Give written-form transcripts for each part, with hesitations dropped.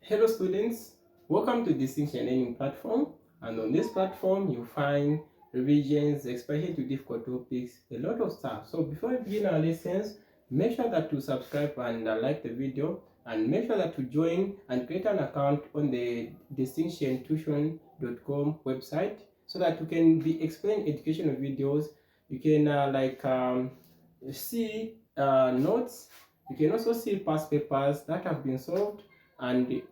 Hello students, welcome to Distinction Learning Platform, and on this platform you find revisions, especially to difficult topics, a lot of stuff. So before we begin our lessons, make sure that you subscribe and like the video, and make sure that you join and create an account on the distinctiontuition.com website so that you can be explained educational videos. You can see notes. You can also see past papers that have been solved and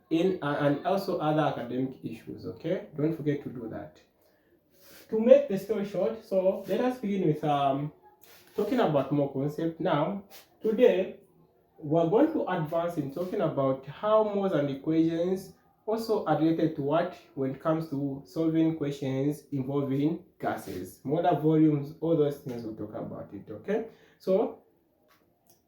also other academic issues. Okay, don't forget to do that. To make the story short, so let us begin with talking about more concept. Now today we're going to advance in talking about how modes and equations also are related to what when it comes to solving questions involving gases, molar volumes, all those things. We'll talk about it. Okay, so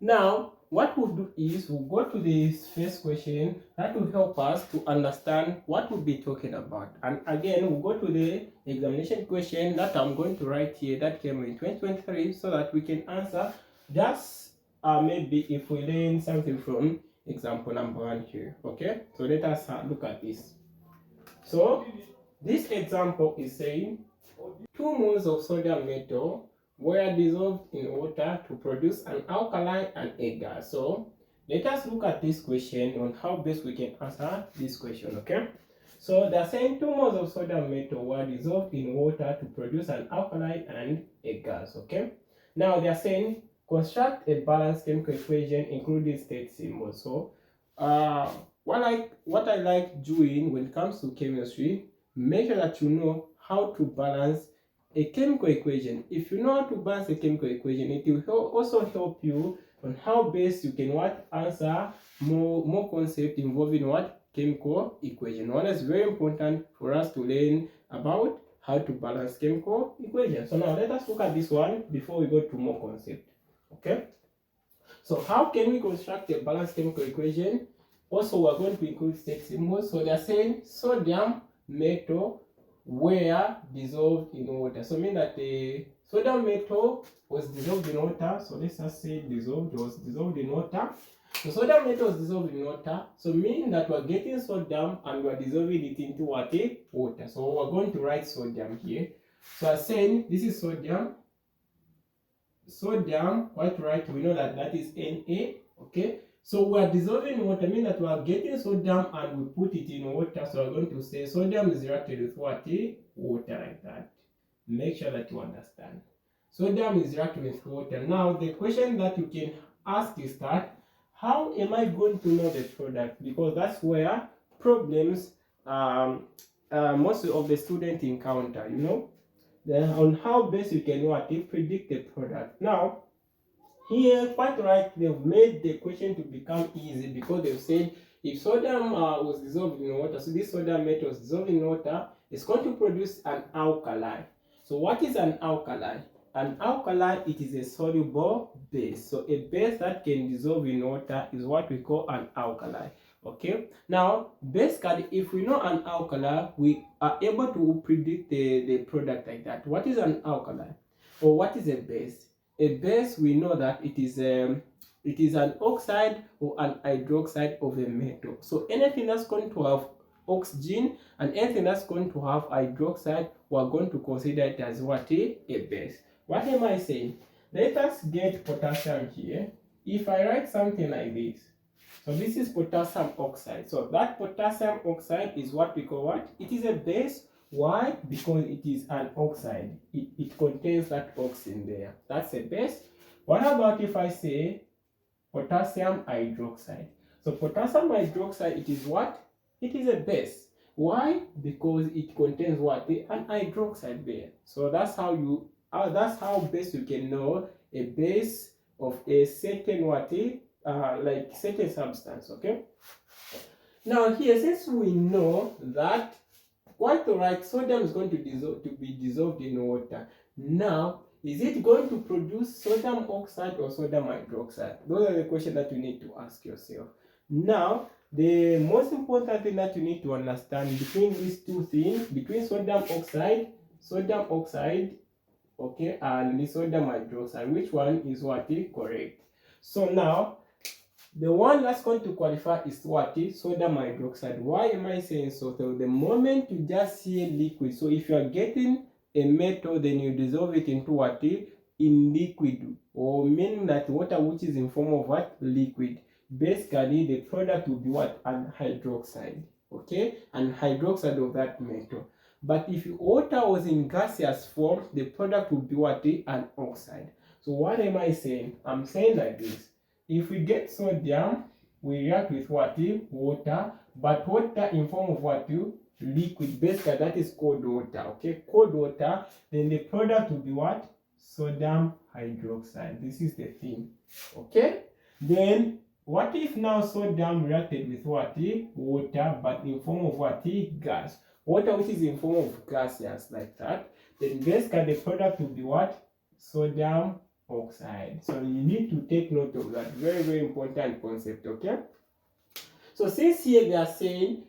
now, what we'll do is we'll go to this first question that will help us to understand what we'll be talking about. And again, we'll go to the examination question that I'm going to write here that came in 2023 so that we can answer just maybe if we learn something from example number 1 here. Okay, so let us look at this. So, this example is saying 2 moles of sodium metal were dissolved in water to produce an alkali and a gas. So let us look at this question on how best we can answer this question. Okay, so they're saying 2 moles of sodium metal were dissolved in water to produce an alkali and a gas. Okay, now they're saying construct a balanced chemical equation including state symbols. So what I like doing when it comes to chemistry, make sure that you know how to balance a chemical equation. If you know how to balance a chemical equation, it will also help you on how best you can answer more concept involving chemical equation. One is very important for us to learn about how to balance chemical equation. So now let us look at this one before we go to more concept. Okay, so how can we construct a balanced chemical equation? Also, we're going to include state symbols. So they're saying sodium metal were dissolved in water. So mean that the sodium metal was dissolved in water. So let's just say was dissolved in water. So sodium metal was dissolved in water. So meaning that we're getting sodium and we're dissolving it into water. So we're going to write sodium here. So I'm saying this is sodium. Sodium, what right? We know that that is Na. Okay. So we are dissolving water, mean that we are getting sodium and we put it in water. So we're going to say sodium is reacted with what? Water, like that. Make sure that you understand. Sodium is reacted with water. Now the question that you can ask is that how am I going to know the product? Because that's where problems most of the students encounter, you know. Then on how best you can predict the product. Now here, quite right, they've made the question to become easy because they've said if sodium was dissolved in water, so this sodium metal was dissolved in water, it's going to produce an alkali. So what is an alkali? An alkali, it is a soluble base. So a base that can dissolve in water is what we call an alkali. Okay, now basically if we know an alkali, we are able to predict the product like that. What is an alkali, or what is a base? A base, we know that it is an oxide or an hydroxide of a metal. So anything that's going to have oxygen and anything that's going to have hydroxide, we're going to consider it as what? A base. What am I saying? Let us get potassium here. If I write something like this, so this is potassium oxide. So that potassium oxide is what we call what? It is a base. Why? Because it is an oxide. It contains that oxygen there. That's a base. What about if I say potassium hydroxide? So potassium hydroxide, it is what? It is a base. Why? Because it contains what? An hydroxide there. So that's how best you can know a base of a certain like certain substance. Okay. Now here, since we know that quite alright, sodium is going to be dissolved in water. Now, is it going to produce sodium oxide or sodium hydroxide? Those are the questions that you need to ask yourself. Now, the most important thing that you need to understand between these two things, between sodium oxide, okay, and the sodium hydroxide, which one is what is correct? So now, The one that's going to qualify is what? Sodium hydroxide. Why am I saying so? So the moment you just see a liquid, so if you are getting a metal, then you dissolve it into what? In liquid, or meaning that water which is in form of what? Liquid. Basically, the product will be what? An hydroxide. Okay? An hydroxide of that metal. But if water was in gaseous form, the product would be what? An oxide. So what am I saying? I'm saying like this. If we get sodium, we react with what? Water. But water in form of what? Liquid. Basically, that is cold water. Okay? Cold water. Then the product will be what? Sodium hydroxide. This is the thing. Okay? Then, what if now sodium reacted with what? Water, but in form of what? Gas. Water which is in form of gaseous like that. Then basically the product will be what? Sodium oxide. So you need to take note of that. Very, very important concept, okay? So since here they are saying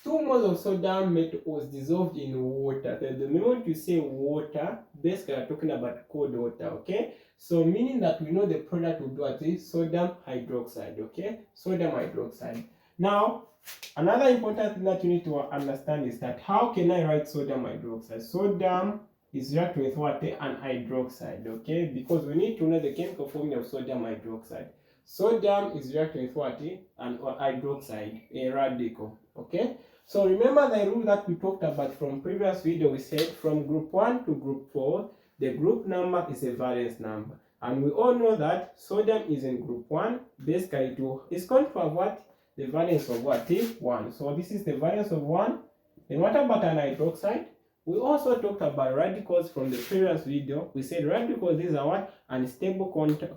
2 moles of sodium metal was dissolved in water. So the moment you say water, basically are talking about cold water, okay? So meaning that we know the product will do what is sodium hydroxide, okay? Sodium hydroxide. Now, another important thing that you need to understand is that how can I write sodium hydroxide? Sodium is reacting with what? An hydroxide, okay? Because we need to know the chemical formula of sodium hydroxide. Sodium is reacting with what? An hydroxide, a radical, okay? So remember the rule that we talked about from previous video. We said from group 1 to group 4, the group number is a valence number. And we all know that sodium is in group 1. Basically, it's going to have what? The valence of what? 1. So this is the valence of 1. Then what about an hydroxide? We also talked about radicals from the previous video. We said radicals, these are what? Unstable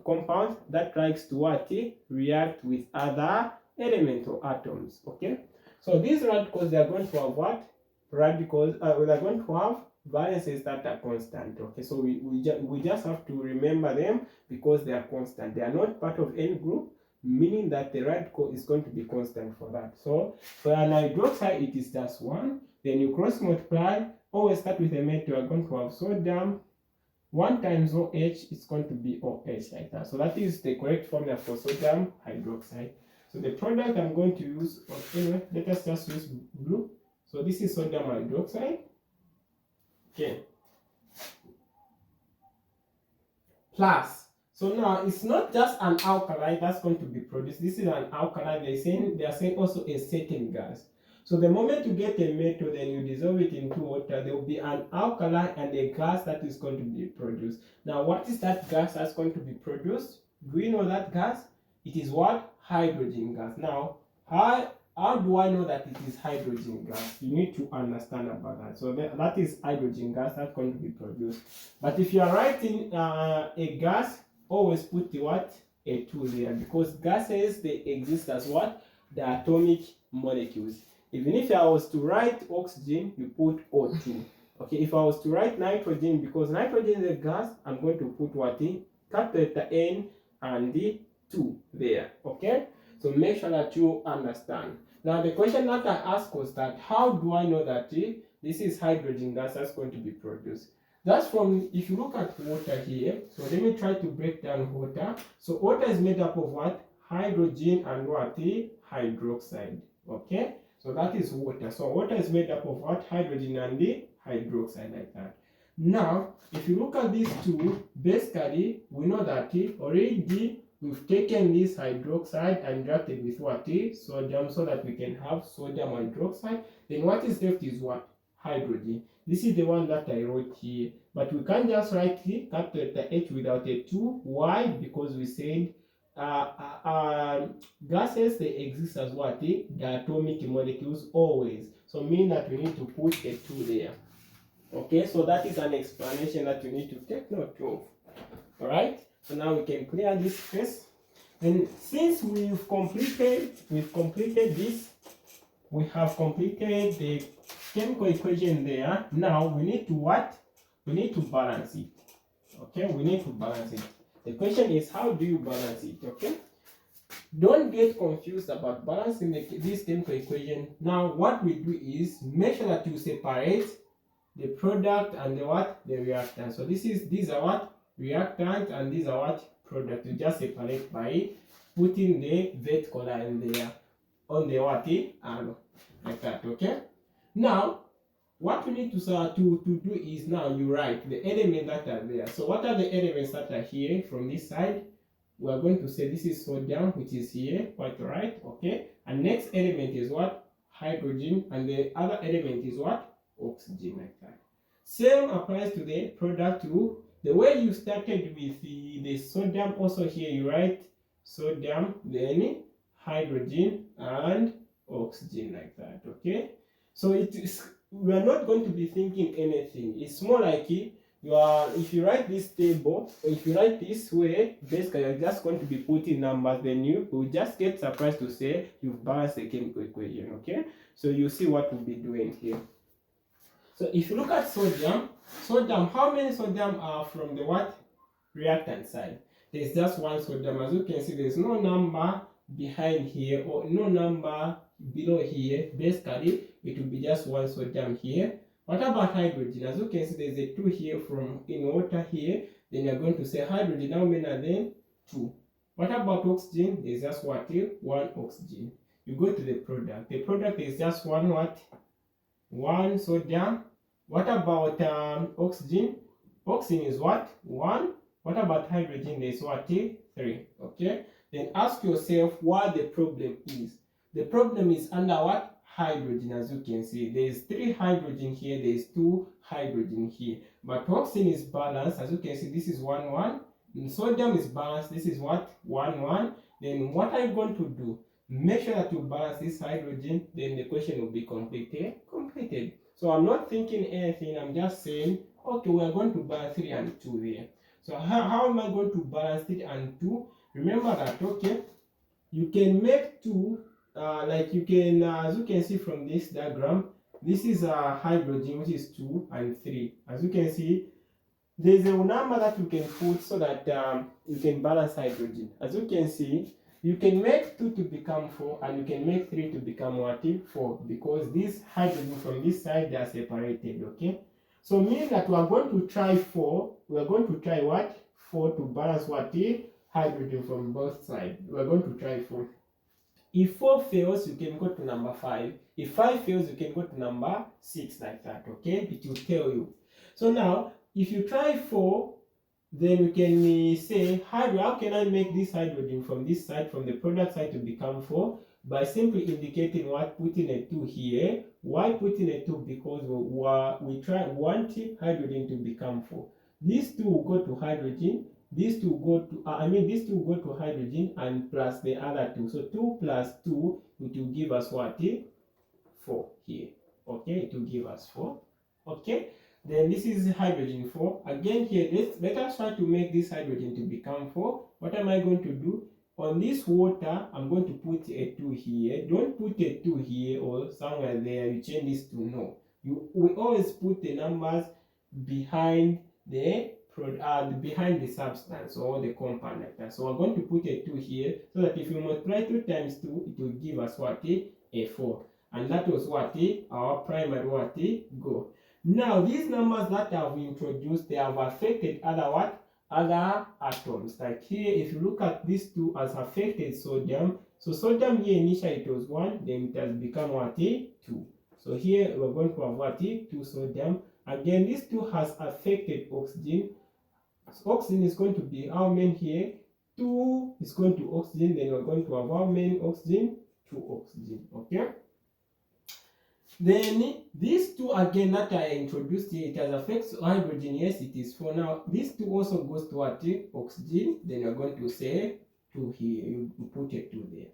compounds that likes to what? React with other elements or atoms. Okay? So these radicals, they are going to have what? Radicals, they are going to have valences that are constant. Okay? So we just have to remember them because they are constant. They are not part of any group, meaning that the radical is going to be constant for that. So for an hydroxide, it is just 1. Then you cross multiply. Always start with a metal. You are going to have sodium. 1 times OH is going to be OH like that. So that is the correct formula for sodium hydroxide. So the product I'm going to use, anyway, let us just use blue. So this is sodium hydroxide. Okay. Plus. So now it's not just an alkali that's going to be produced. This is an alkali. They are saying also a certain gas. So the moment you get a metal, then you dissolve it into water, there will be an alkali and a gas that is going to be produced. Now, what is that gas that's going to be produced? Do we know that gas? It is what? Hydrogen gas. Now, how do I know that it is hydrogen gas? You need to understand about that. So that is hydrogen gas that's going to be produced. But if you are writing a gas, always put the what? A 2 there, because gases, they exist as what? The atomic molecules. Even if I was to write oxygen, you put O2. Okay, if I was to write nitrogen, because nitrogen is a gas, I'm going to put what? Capital letter N and the 2 there. Okay, so make sure that you understand. Now the question that I asked was that how do I know that this is hydrogen gas that's going to be produced? That's from, if you look at water here, so let me try to break down water. So water is made up of what? Hydrogen and what? Hydroxide. Okay, so that is water. So water is made up of what? Hydrogen and the hydroxide like that. Now, if you look at these two, basically, we know that already we've taken this hydroxide and reacted with what? Sodium, so that we can have sodium hydroxide. Then what is left is what? Hydrogen. This is the one that I wrote here. But we can't just write capital letter H without a 2. Why? Because we said gases, they exist as what? The atomic molecules always. So mean that we need to put a 2 there. Okay, so that is an explanation that you need to take note of. Alright, so now we can clear this space. And since we've completed this, we have completed the chemical equation there. Now we need to what? We need to balance it. Okay, we need to balance it. The question is, how do you balance it? Okay, don't get confused about balancing this chemical equation. Now what we do is make sure that you separate the product and the what? The reactant. So these are what? Reactant, and these are what? product. You just separate by putting the vertical line there on the what arrow, like that. Okay. Now what we need to do is, now you write the elements that are there. So what are the elements that are here from this side? We are going to say this is sodium, which is here, quite right. Okay. And next element is what? Hydrogen, and the other element is what? Oxygen, like that. Same applies to the product too. The way you started with the sodium, also here you write sodium, then hydrogen and oxygen, like that. Okay. So it is, we are not going to be thinking anything. It's more like you are, if you write this table, or if you write this way, basically you're just going to be putting numbers, then you will just get surprised to say you've balanced the chemical equation. Okay. So you see what we'll be doing here. So if you look at sodium, how many sodium are from the what? Reactant side? There's just one sodium. As you can see, there's no number behind here or no number below here. Basically, it will be just one sodium here. What about hydrogen? As you can see, there's a 2 here from in water here. Then you're going to say hydrogen, how many are there? 2. What about oxygen? There's just what here? 1 oxygen. You go to the product. The product is just one what? 1 sodium. What about oxygen? Oxygen is what? 1. What about hydrogen? There's what? 3. Okay. Then ask yourself what the problem is. The problem is under what? Hydrogen. As you can see, there's 3 hydrogen here. There's 2 hydrogen here. But oxygen is balanced. As you can see, this is 1 1. And sodium is balanced. This is what? 1 1. Then what are you going to do? Make sure that you balance this hydrogen. Then the question will be completed. So I'm not thinking anything, I'm just saying, okay, we are going to balance 3 and 2 there. So how am I going to balance 3 and 2? Remember that, okay, you can make 2, like you can, as you can see from this diagram, this is hydrogen, which is 2 and 3. As you can see, there's a number that you can put so that you can balance hydrogen. As you can see, you can make 2 to become 4, and you can make 3 to become what? 4, because this hydrogen from this side, they are separated. Okay. So meaning that we are going to try 4. We are going to try what? 4 to balance what? Hydrogen from both sides. We are going to try 4. If 4 fails, you can go to number 5. If 5 fails, you can go to number 6, like that. Okay. It will tell you. So now, if you try 4, then we can say, how can I make this hydrogen from this side, from the product side, to become 4? By simply indicating what? Putting a 2 here. Why putting a 2? Because we want hydrogen to become 4. These 2 will go to hydrogen. These 2 go to, these 2 go to hydrogen and plus the other 2. So 2 plus 2, it will give us what? 4 here. Okay, it will give us 4. Okay. Then this is hydrogen 4. Again here, let us try to make this hydrogen to become 4. What am I going to do? On this water, I'm going to put a 2 here. Don't put a 2 here or somewhere there. You change this to no. We always put the numbers behind the substance or the compound, like that. So we're going to put a 2 here, so that if you multiply 2 times 2, it will give us what? A 4. And that was what? Our primary what? Goal. Now, these numbers that have introduced, they have affected other what? Other atoms. Like here, if you look at these 2 as affected sodium. So sodium here initially it was 1, then it has become what? 2. So here we're going to have what? 2 sodium. Again, this 2 has affected oxygen. So oxygen is going to be how many here? 2 is going to oxygen. Then we're going to have how many oxygen? 2 oxygen. Okay. Then these 2 again that I introduced here, it has affects hydrogen. Yes, it is 4. Now this 2 also goes to what? Oxygen. Then you're going to say 2 here. You put a 2 there.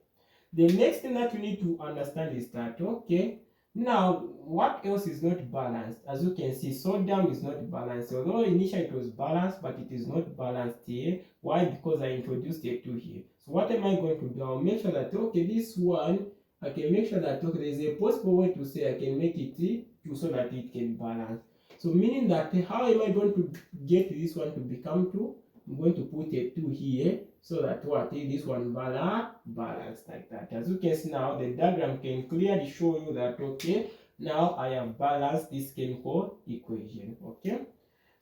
The next thing that you need to understand is that, okay, now what else is not balanced? As you can see, sodium is not balanced. Although initially it was balanced, but it is not balanced here. Why? Because I introduced a 2 here. So what am I going to do? I'll make sure that, okay, this one, I can make sure that, okay, there's a possible way to say I can make it 2 so that it can balance. So meaning that, how am I going to get this one to become 2? I'm going to put a 2 here so that what? This one balanced, like that. As you can see now, the diagram can clearly show you that, okay, now I have balanced this chemical equation. Okay.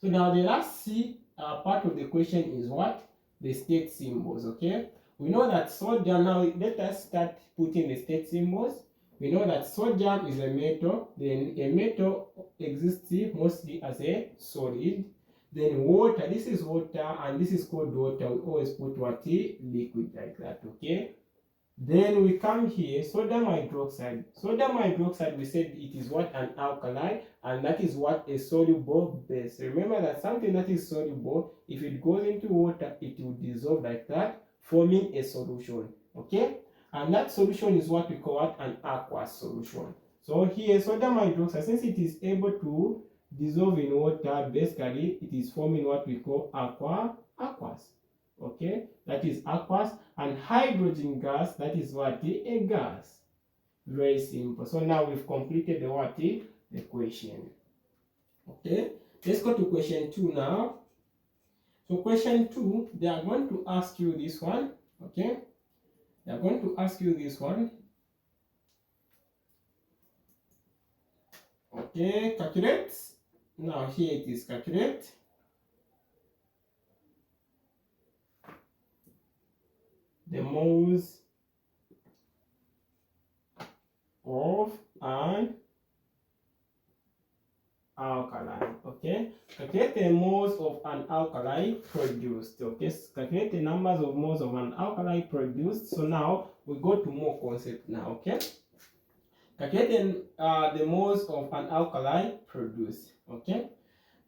So now the last part of the question is what? the state symbols, okay? We know that sodium, now let us start putting the state symbols. We know that sodium is a metal, then a metal exists mostly as a solid. Then water, this is water, and this is called water. We always put what? Liquid like that, okay? Then we come here, sodium hydroxide. Sodium hydroxide, we said it is what? An alkali, and that is what? A soluble base. Remember that something that is soluble, if it goes into water, it will dissolve like that, forming a solution, okay? And that solution is what we call what? An aqueous solution. So here, sodium hydroxide, since it is able to dissolve in water, basically, it is forming what we call aqueous. Okay, that is aqueous. And hydrogen gas, that is what? A gas. Very simple. So now we've completed the what? The question. Okay, let's go to question 2 now. So question 2, they are going to ask you this one. Okay, they are going to ask you this one. Okay, calculate. Now here it is, calculate the moles of an alkali. Okay, calculate the moles of an alkali produced. Okay, calculate the numbers of moles of an alkali produced. So now we go to more concept now. Okay, calculate the moles of an alkali produced. Okay,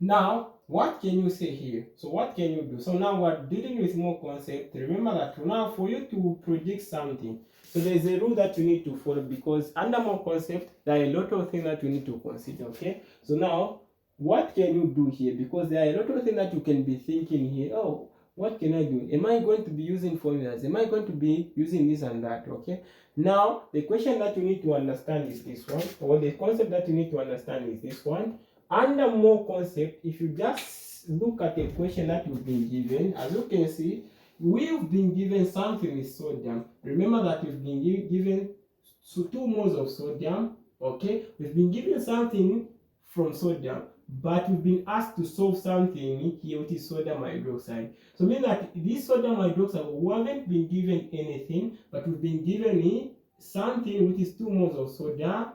now what can you say here? So what can you do? So now we're dealing with more concept. Remember that now for you to predict something, so there's a rule that you need to follow, because under more concept there are a lot of things that you need to consider. Okay, so now what can you do here? Because there are a lot of things that you can be thinking here. Oh, what can I do? Am I going to be using formulas? Am I going to be using this and that? Okay, now the question that you need to understand is this one, or the concept that you need to understand is this one. Under more concept, if you just look at a question that you've been given, as you can see, we've been given something with sodium. Remember that we've been given 2 moles of sodium. Okay, we've been given something from sodium, but we've been asked to solve something here, which is sodium hydroxide. So meaning that this sodium hydroxide, we haven't been given anything, but we've been given something which is 2 moles of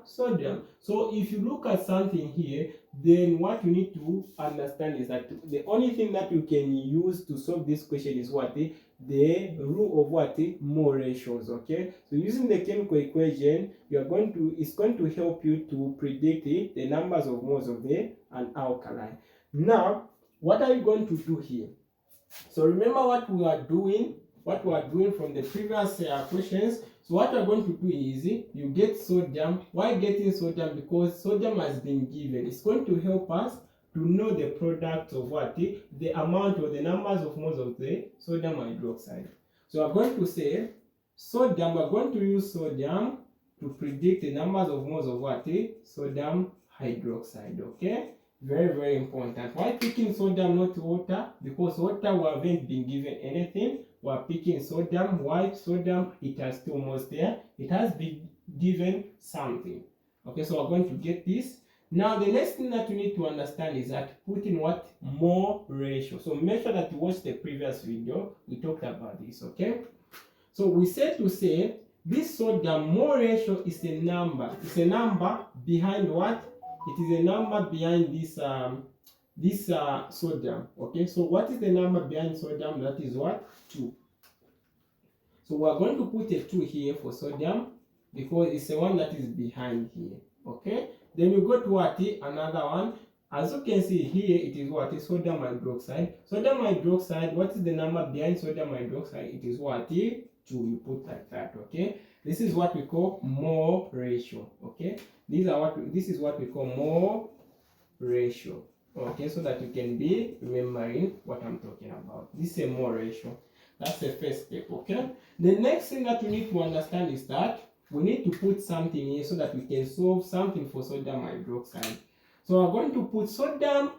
sodium. So if you look at something here, then what you need to understand is that the only thing that you can use to solve this question is what? The rule of what? Mole ratios. Okay, so using the chemical equation, it's going to help you to predict the numbers of moles of an alkali. Now what are you going to do here? So remember what we are doing from the previous questions. So what we're going to do is, you get sodium. Why getting sodium? Because sodium has been given. It's going to help us to know the product of what? The amount or the numbers of moles of the sodium hydroxide. So I'm going to say sodium, we're going to use sodium to predict the numbers of moles of what? Sodium hydroxide. Okay? Very, very important. Why picking sodium, not water? Because water we haven't been given anything. We are picking sodium. Why sodium? It has 2 moles there. It has been given something. Okay, so we're going to get this. Now the next thing that you need to understand is that putting what? Mole ratio. So make sure that you watch the previous video. We talked about this. Okay. So we said to say this sodium mole ratio is a number. It's a number behind what? It is a number behind this sodium. Okay, so what is the number behind sodium? That is what? 2. So we are going to put a 2 here for sodium because it's the one that is behind here. Okay, then you go to what? Another one. As you can see here, it is what? Is sodium hydroxide. Sodium hydroxide, what is the number behind sodium hydroxide? It is what? 2. You put like that. Okay, this is what we call mole ratio. Okay, this is what we call mole ratio. Okay, so that you can be remembering what I'm talking about. This is a mole ratio. That's the first step. Okay, the next thing that you need to understand is that we need to put something here so that we can solve something for sodium hydroxide. So we're going to put sodium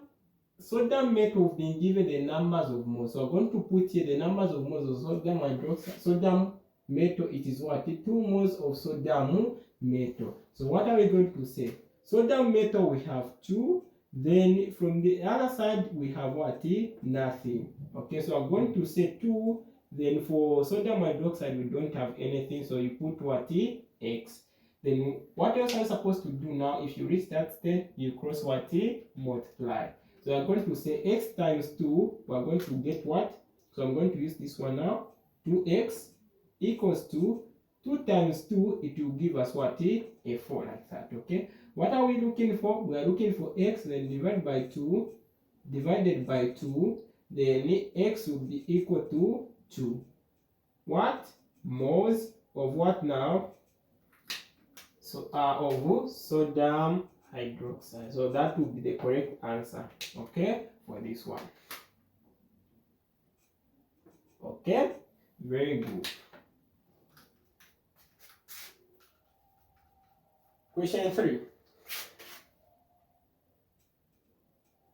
metal. We've been given the numbers of moles. So we're going to put here the numbers of moles of sodium hydroxide. Sodium metal, it is what? 2 moles of sodium metal. So what are we going to say? Sodium metal we have 2, Then from the other side we have what? Nothing. Okay, so I'm going to say 2. Then for sodium hydroxide we don't have anything, so you put what? X. Then what else are you supposed to do now? If you reach that step, you cross what? Multiply. So I'm going to say x times 2, we're going to get what? So I'm going to use this one now. 2x equals to 2 times 2, it will give us what? A 4, like that. Okay, what are we looking for? We are looking for x, then divided by 2, divided by 2, then x will be equal to 2. What? Moles of what now? So of sodium hydroxide. So that would be the correct answer, okay, for this one. Okay, very good. Question 3.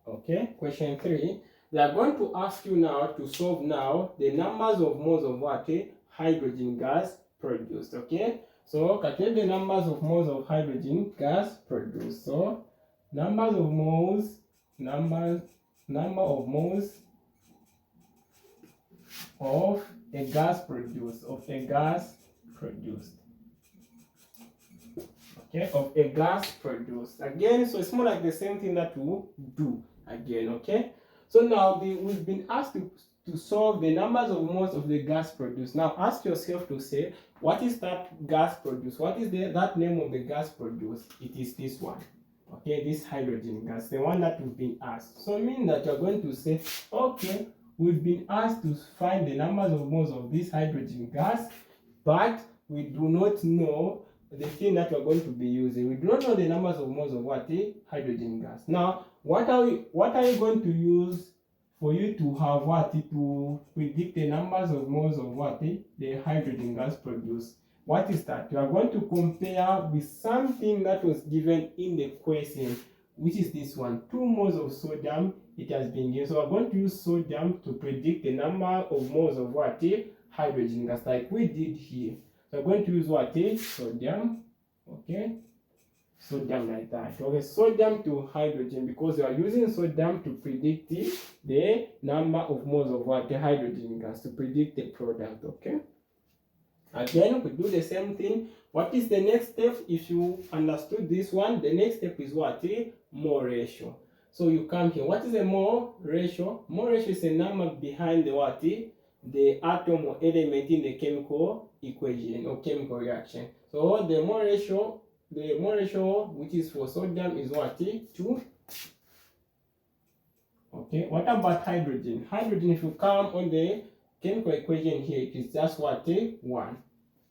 Okay, question 3. They are going to ask you now to solve now the numbers of moles of what? Hydrogen gas produced. Okay, so calculate the numbers of moles of hydrogen gas produced. So numbers of moles, number of moles of a gas produced, okay, of a gas produced. Again, so it's more like the same thing that we do again. Okay, so now we've been asked to solve the numbers of moles of the gas produced. Now ask yourself to say, what is that gas produced? What is that name of the gas produced? It is this one. Okay, this hydrogen gas, the one that we've been asked. So mean that you're going to say, okay, we've been asked to find the numbers of moles of this hydrogen gas, but we do not know the thing that we're going to be using. We do not know the numbers of moles of what? Hydrogen gas. Now, what are you going to use for you to have what? To predict the numbers of moles of what? The hydrogen gas produced. What is that? You are going to compare with something that was given in the question, which is this one. 2 moles of sodium, it has been given. So we're going to use sodium to predict the number of moles of what? Hydrogen gas, like we did here. So we're going to use what? Sodium. Okay, sodium like that. Okay, sodium to hydrogen, because we are using sodium to predict the number of moles of what? The hydrogen gas, to predict the product. Okay, again we do the same thing. What is the next step? If you understood this one, the next step is what? Mole ratio. So you come here. What is a mole ratio? Mole ratio is a number behind the what? The atom or element in the chemical equation or chemical reaction. So the mole ratio, which is for sodium, is what? 2. Okay, what about hydrogen? Hydrogen, if you come on the chemical equation here, it is just what? 1.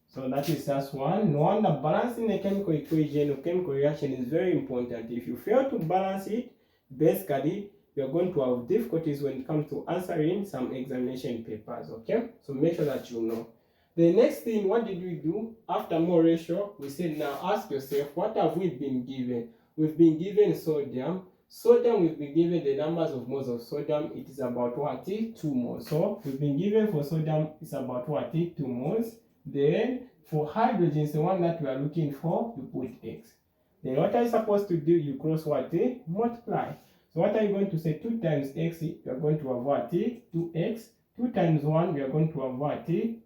So that is just 1. No wonder balancing the chemical equation or chemical reaction is very important. If you fail to balance it, basically you're going to have difficulties when it comes to answering some examination papers. Okay, so make sure that you know. The next thing, what did we do after mole ratio? We said, now ask yourself, what have we been given? We've been given sodium. We've been given the numbers of moles of sodium. It is about what? 2 moles. So we've been given for sodium, it's about what? 2 moles. Then for hydrogen, the one that we are looking for, you put x. Then what are you supposed to do? You cross what? Multiply. So what are you going to say? 2 times x, you are going to have what? 2x. 2 times 1, we are going to have what? 2.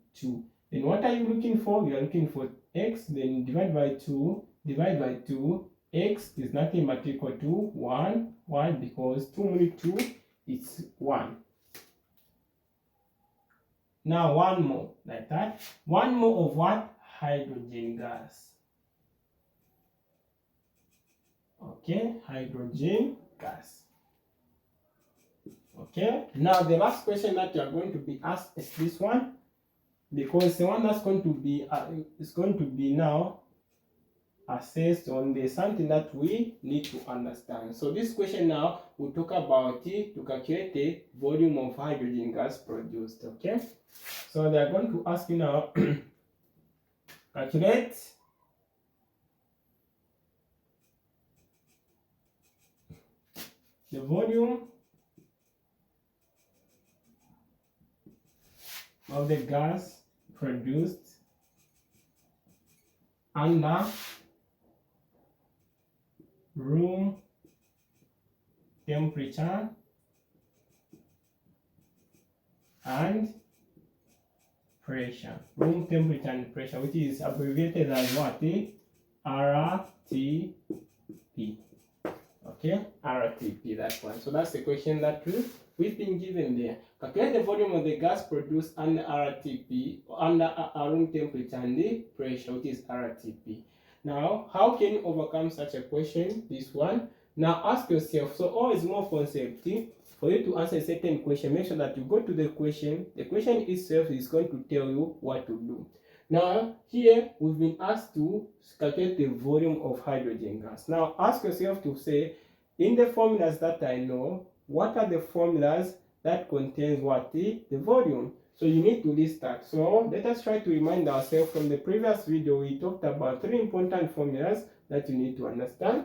Then what are you looking for? You are looking for x, then divide by 2. Divide by 2. X is nothing but equal to 1. Why? Because 2 only 2 is 1. Now 1 more, like that. 1 more of what? Hydrogen gas. Okay, hydrogen gas. Okay, now the last question that you are going to be asked is this one, because the one that's going to be is going to be now assessed on the something that we need to understand. So this question now will talk about it to calculate the volume of hydrogen gas produced. Okay, so they are going to ask you now calculate the volume of the gas produced under room temperature and pressure. Room temperature and pressure, which is abbreviated as what? RTP. Okay, RTP, that one. So that's the question that we've been given there. Calculate the volume of the gas produced under RTP, under a room temperature and the pressure, which is RTP. Now, how can you overcome such a question? This one. Now, ask yourself. So, always more concept. For you to answer a certain question, make sure that you go to the question. The question itself is going to tell you what to do. Now, here we've been asked to calculate the volume of hydrogen gas. Now, ask yourself to say, in the formulas that I know, what are the formulas that contains what? The volume. So you need to list that. So let us try to remind ourselves from the previous video, we talked about 3 important formulas that you need to understand.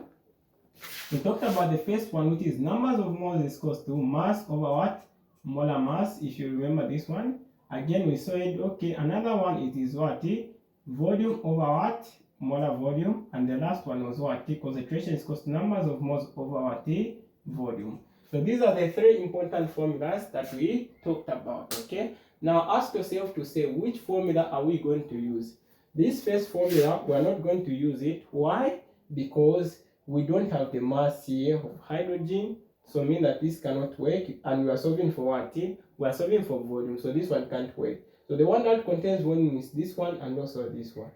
We talked about the first one, which is numbers of moles is equals to mass over what? Molar mass, if you remember this one. Again, we saw it, okay, another one, it is what? Volume over what? Molar volume. And the last one was what? Concentration is equals to numbers of moles over what? Volume. So these are the 3 important formulas that we talked about, okay? Now ask yourself to say, which formula are we going to use? This first formula, we are not going to use it. Why? Because we don't have the mass here of hydrogen, so mean that this cannot work, and we are solving for what? We are solving for volume, so this one can't work. So the one that contains volume is this one and also this one.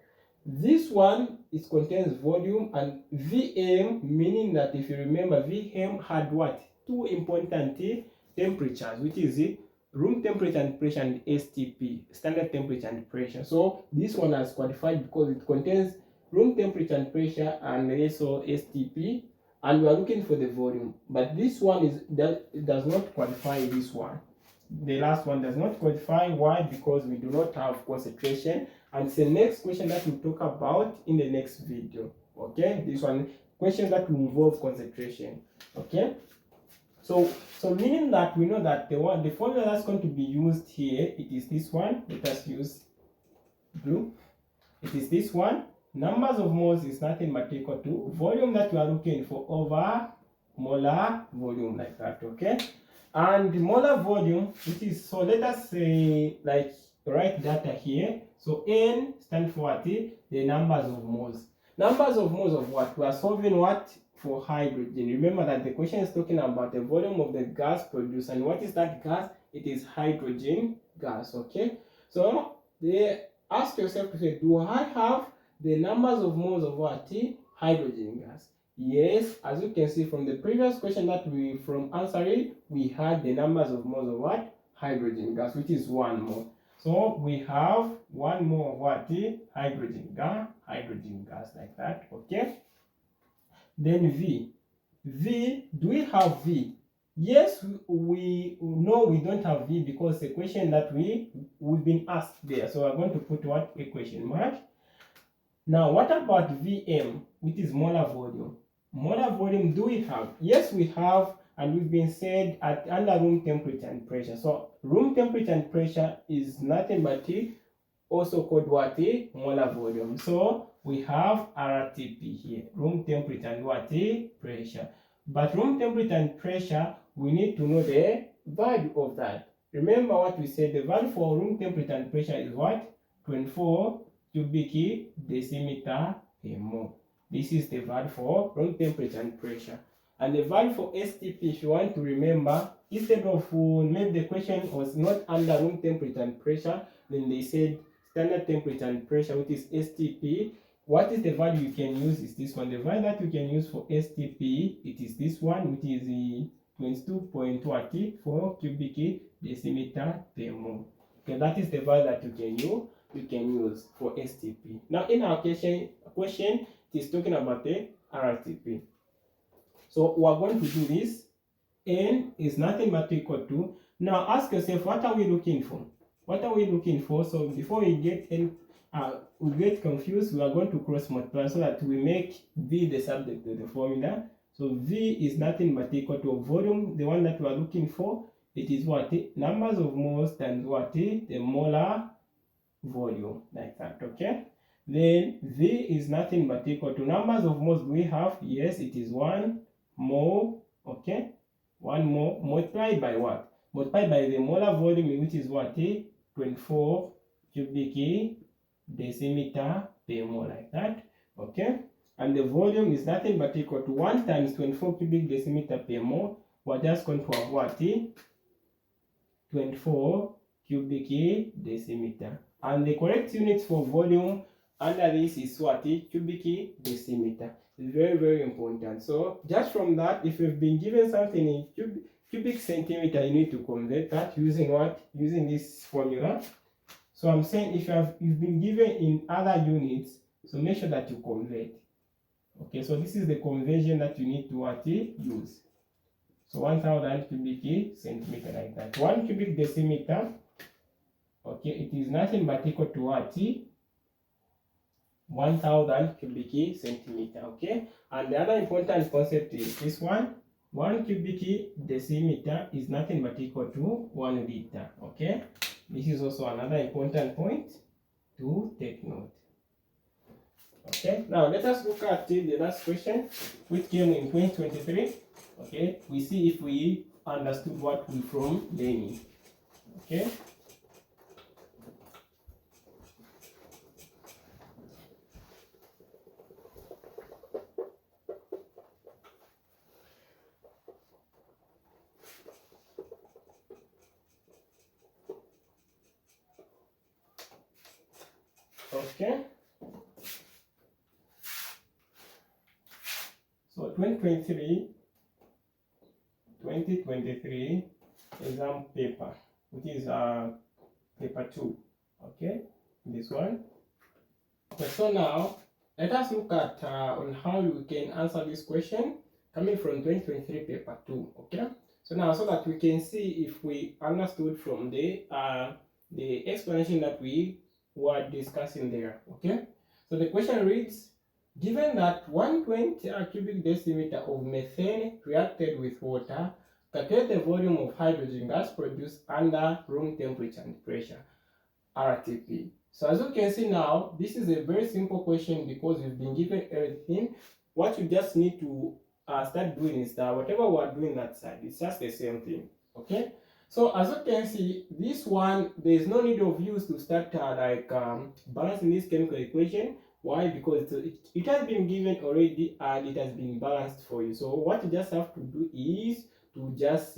This one it contains volume and Vm, meaning that if you remember, Vm had what? 2 important temperatures, which is room temperature and pressure, and STP, standard temperature and pressure. So this one has qualified because it contains room temperature and pressure and also STP, and we are looking for the volume. But this one does not qualify this one. The last one does not qualify. Why? Because we do not have concentration, and it's the next question that we'll talk about in the next video. Okay, this one, questions that will involve concentration. Okay, so meaning that we know that the formula that's going to be used here, it is this one. Let us use blue. It is this one. Numbers of moles is nothing but equal to volume that we are looking for over molar volume, like that. Okay, and the molar volume, which is, so let us say, like, write data here. So N stands for what? The numbers of moles. Numbers of moles of what? We are solving what? For hydrogen. Remember that the question is talking about the volume of the gas produced, and what is that gas? It is hydrogen gas. Okay, so ask yourself to say, do I have the numbers of moles of what? Hydrogen gas. Yes, as you can see from the previous question that we from answering, we had the numbers of moles of what? Hydrogen gas, which is 1 mole. So we have 1 mole of what? Hydrogen gas, like that. Okay, then V, do we have V? Yes, we know we don't have V because the question that we've been asked there. So we're going to put what? A question mark. Now, what about Vm, which is molar volume? Molar volume, do we have? Yes, we have, and we've been said at under room temperature and pressure. So room temperature and pressure is nothing but also called what? Molar volume. So we have RTP here, room temperature and what? Pressure. But room temperature and pressure, we need to know the value of that. Remember what we said, the value for room temperature and pressure is what? 24 cubic decimeter per mole. This is the value for room temperature and pressure. And the value for STP, if you want to remember, instead of maybe the question was not under room temperature and pressure, then they said standard temperature and pressure, which is STP. What is the value you can use is this one. The value that you can use for STP, it is this one, which is 22.4 cubic decimeter per mole. Okay, that is the value that you can use for STP. Now in our question it is talking about the RTP. So we are going to do this. N is nothing but equal to. Now ask yourself, what are we looking for? What are we looking for? So before we get confused, we are going to cross multiply so that we make V the subject of the formula. So V is nothing but equal to volume, the one that we are looking for. It is what? Numbers of moles times what? The molar volume, like that. Okay, then V is nothing but equal to numbers of moles we have. Yes, it is 1 mole. Okay, 1 more multiplied by what? Multiplied by the molar volume, which is what? 24 cubic decimeter per mole, like that. Okay, and the volume is nothing but equal to 1 times 24 cubic decimeter per mole. We're just going to have what? 24 cubic decimeter. And the correct units for volume under this is what? Cubic decimeter. It's very, very important. So just from that, if you've been given something in cubic centimeter, you need to convert that using what? Using this formula. So I'm saying if you've been given in other units, so make sure that you convert. Okay, so this is the conversion that you need to what? Use. So 1000 cubic centimeter, like that. 1 cubic decimeter, okay, it is nothing but equal to what? 1000 cubic centimeter, okay? And the other important concept is this one. 1 cubic decimeter is nothing but equal to 1 liter, okay? This is also another important point to take note. Okay, now let us look at the last question, which came in 2023. Okay, we see if we understood what we from learning. Okay. Okay. So 2023 exam paper, which is paper 2. Okay, this one. Okay, so now let us look at on how you can answer this question coming from 2023 paper 2. Okay, so now so that we can see if we understood from the explanation that we were discussing there. Okay, so the question reads, given that 120 cubic decimeter of methane reacted with water, calculate the volume of hydrogen gas produced under room temperature and pressure, RTP. So as you can see now, this is a very simple question because we've been given everything. What you just need to start doing is that whatever we're doing that side, it's just the same thing. Okay? So as you can see, this one, there is no need of you to start balancing this chemical equation. Why? Because it has been given already and it has been balanced for you. So what you just have to do is to just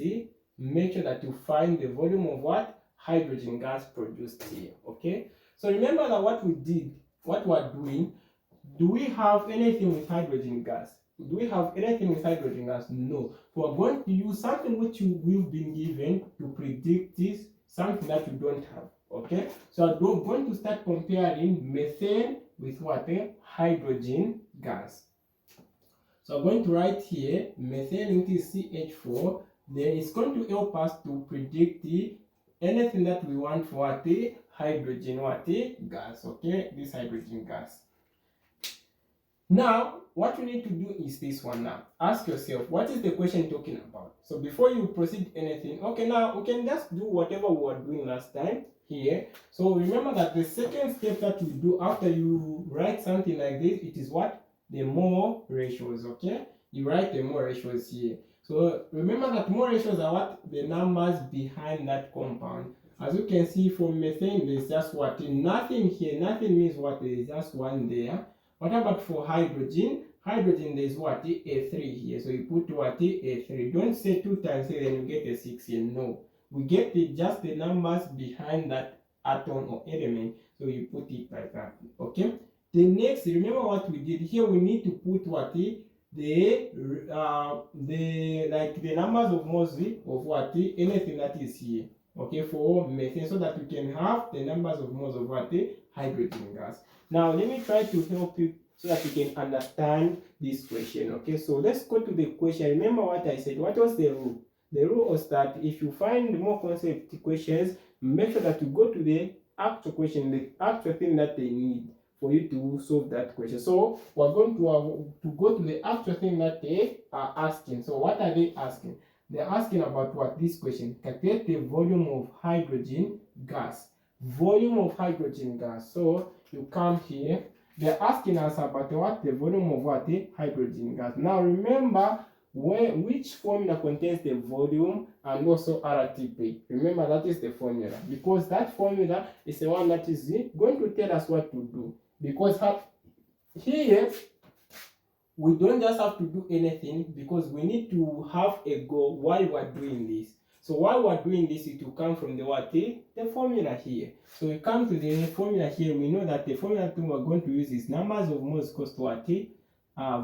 make sure that you find the volume of what? Hydrogen gas produced here. Okay, so remember that what we did, what we are doing, do we have anything with hydrogen gas? Do we have anything with hydrogen gas? No. So we're going to use something which you will been given to predict this, something that you don't have. Okay, so I'm going to start comparing methane with what? Hydrogen gas. So I'm going to write here methane, which is CH4. Then it's going to help us to predict anything that we want for what? Hydrogen gas. Okay, this hydrogen gas. Now what you need to do is this one. Now ask yourself, what is the question talking about? So before you proceed anything, okay, now we can just do whatever we were doing last time here. So remember that the second step that you do after you write something like this, it is what? The mole ratios. Okay, you write the mole ratios here. So remember that mole ratios are what? The numbers behind that compound. As you can see from methane, there's just what? Nothing here. Nothing means what? There is just one there. What about for hydrogen? Hydrogen, there's what? A3 here. So you put what? A3. Don't say 2 times A, then you get a 6 here. No. We get just the numbers behind that atom or element. So you put it like that. Okay? The next, remember what we did here, we need to put what? The numbers of moles of what? Anything that is here. Okay, for methane, so that we can have the numbers of moles of what? Hydrogen gas. Now let me try to help you so that you can understand this question. Okay, so let's go to the question. Remember what I said. What was the rule? The rule was that if you find more concept questions, make sure that you go to the actual question, the actual thing that they need for you to solve that question. So we're going to go to the actual thing that they are asking. So what are they asking? They're asking about what? This question. Calculate the volume of hydrogen gas. Volume of hydrogen gas. So you come here. They're asking us about what? The volume of what? Hydrogen gas. Now remember, which formula contains the volume and also RTP. Remember, that is the formula, because that formula is the one that is going to tell us what to do. Because here we don't just have to do anything, because we need to have a goal why we're doing this. So while we're doing this, it will come from the what? The formula here. So we come to the formula here. We know that the formula that we're going to use is numbers of moles equals to what?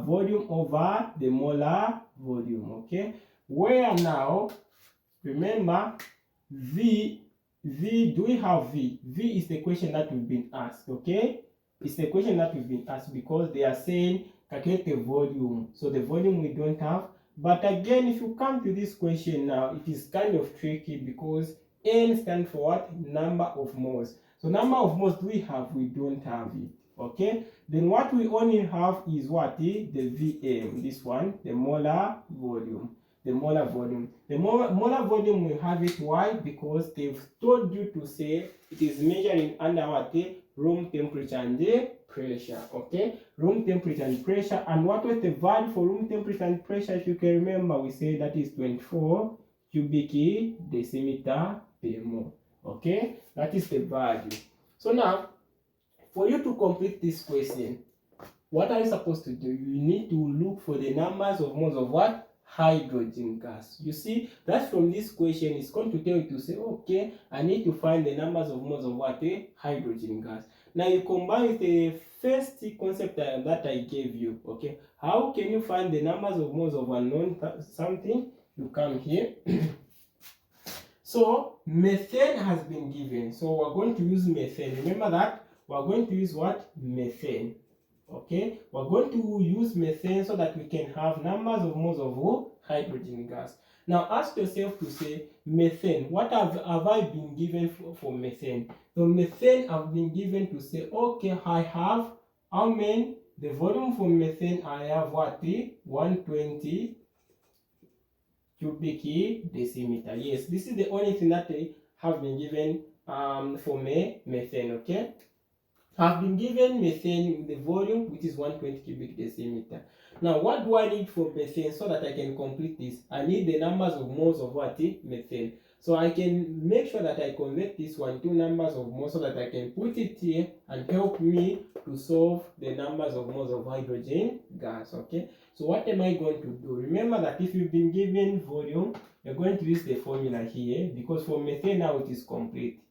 Volume over the molar volume. Okay. Where now, remember, do we have V? V is the question that we've been asked. Okay. It's the question that we've been asked, because they are saying calculate the volume. So the volume we don't have. But again, if you come to this question now, it is kind of tricky, because N stands for what? Number of moles. So number of moles do we have? We don't have it. Okay. Then what we only have is what? The VM. This one, the molar volume. The molar volume. The molar volume, we have it. Why? Because they've told you to say it is measuring under what? Room temperature and the pressure. Okay, room temperature and pressure. And what was the value for room temperature and pressure? If you can remember, we say that is 24 cubic decimeter per mole. Okay, that is the value. So now, for you to complete this question, what are you supposed to do? You need to look for the numbers of moles of what? Hydrogen gas. You see, that's from this question, it's going to tell you to say, okay, I need to find the numbers of moles of what? Hydrogen gas. Now you combine with the first concept that I gave you. Okay, how can you find the numbers of moles of unknown something? You come here. So methane has been given, so we're going to use methane. Remember that we're going to use what? Methane. Okay, we're going to use methane so that we can have numbers of moles of hydrogen gas. Now ask yourself to say, methane, what have I been given for methane? So methane have been given to say, okay, I have how many? The volume for methane, I have what? 120 cubic decimeter. Yes, this is the only thing that they have been given for methane. Okay, have been given methane with the volume which is 120 cubic decimeter. Now what do I need for methane so that I can complete this? I need the numbers of moles of what? Methane. So I can make sure that I convert this one to numbers of moles so that I can put it here and help me to solve the numbers of moles of hydrogen gas. Okay, so what am I going to do? Remember that if you've been given volume, you're going to use the formula here, because for methane now it is complete.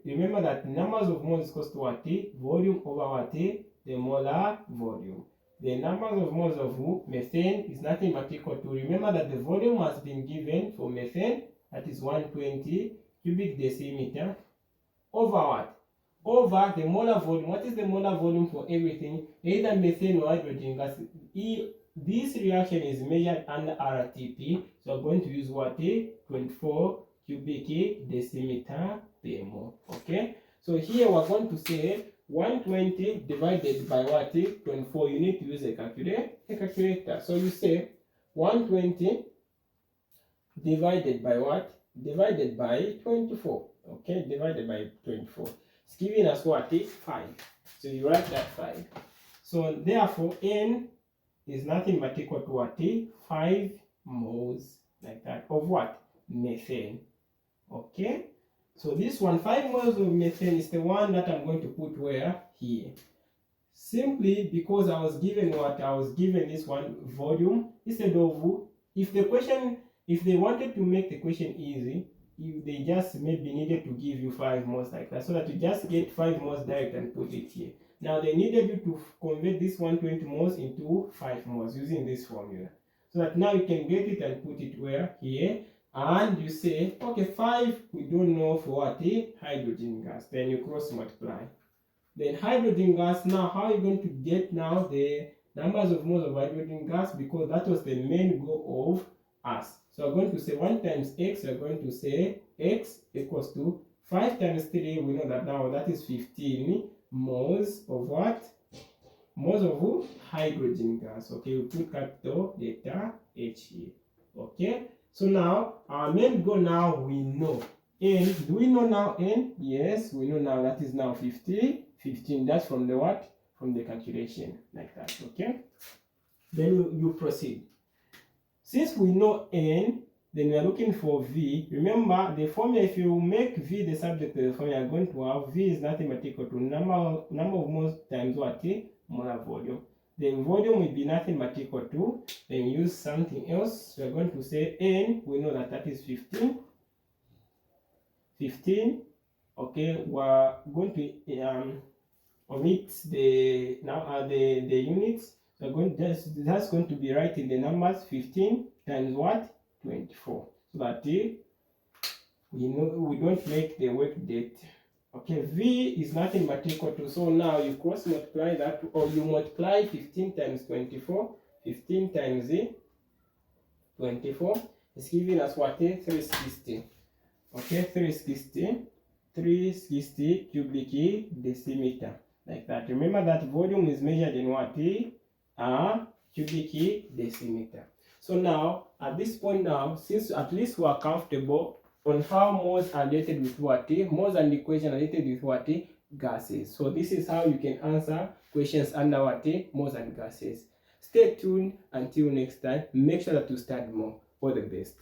Remember that numbers of moles equals to what? Volume over what? The molar volume. The numbers of moles of methane is nothing but equal to, remember that the volume has been given for methane, that is 120 cubic decimeter, over what? Over the molar volume. What is the molar volume for everything? Either methane or hydrogen gas. This reaction is measured under RTP, so I'm going to use what? 24 cubic decimeter per mole. Okay, so here we're going to say 120 divided by what? 24. You need to use a calculator. So you say 120 divided by what? Divided by 24. Okay, divided by 24. It's giving us what? 5. So you write that 5. So therefore N is nothing but equal to what? 5 moles, like that, of what? Methane. Okay, so this one, 5 moles of methane, is the one that I'm going to put where? Here. Simply because I was given what? I was given this one volume, instead of, if they wanted to make the question easy, they just maybe needed to give you 5 moles like that, so that you just get 5 moles direct and put it here. Now they needed you to convert this 120 moles into 5 moles using this formula, so that now you can get it and put it where? Here. And you say, okay, 5 we don't know for what? Hydrogen gas. Then you cross multiply. Then hydrogen gas, now how are you going to get now the numbers of moles of hydrogen gas? Because that was the main goal of us. So we're going to say 1 times x, we're going to say x equals to 5 times 3, we know that now that is 15 moles of what? Moles of hydrogen gas. Okay, we put capital letter H here. Okay, so now our main goal, now we know N. Do we know now N? Yes, we know now that is now 15. That's from the what? From the calculation, like that. Okay, then you proceed. Since we know N, then we are looking for V. Remember the formula, if you make V the subject of the formula, you are going to have V is nothing but equal to number of moles times what? Molar volume. Then volume will be nothing but equal to, then use something else. We are going to say N, we know that is 15. 15. Okay, we're going to omit the the units. So that's going to be right in the numbers 15 times what? 24. So that we know we don't make the work date. Okay, V is nothing but equal to, so now you cross multiply that, or you multiply 15 times 24. 15 times 24 is giving us what? 360. Okay, 360 cubic decimeter, like that. Remember that volume is measured in what? Cubic decimeter. So now, at this point now, since at least we are comfortable on how moles are related with what? Moles and equation are related with what? Gases. So this is how you can answer questions under what? Moles and gases. Stay tuned until next time. Make sure that you study more. All the best.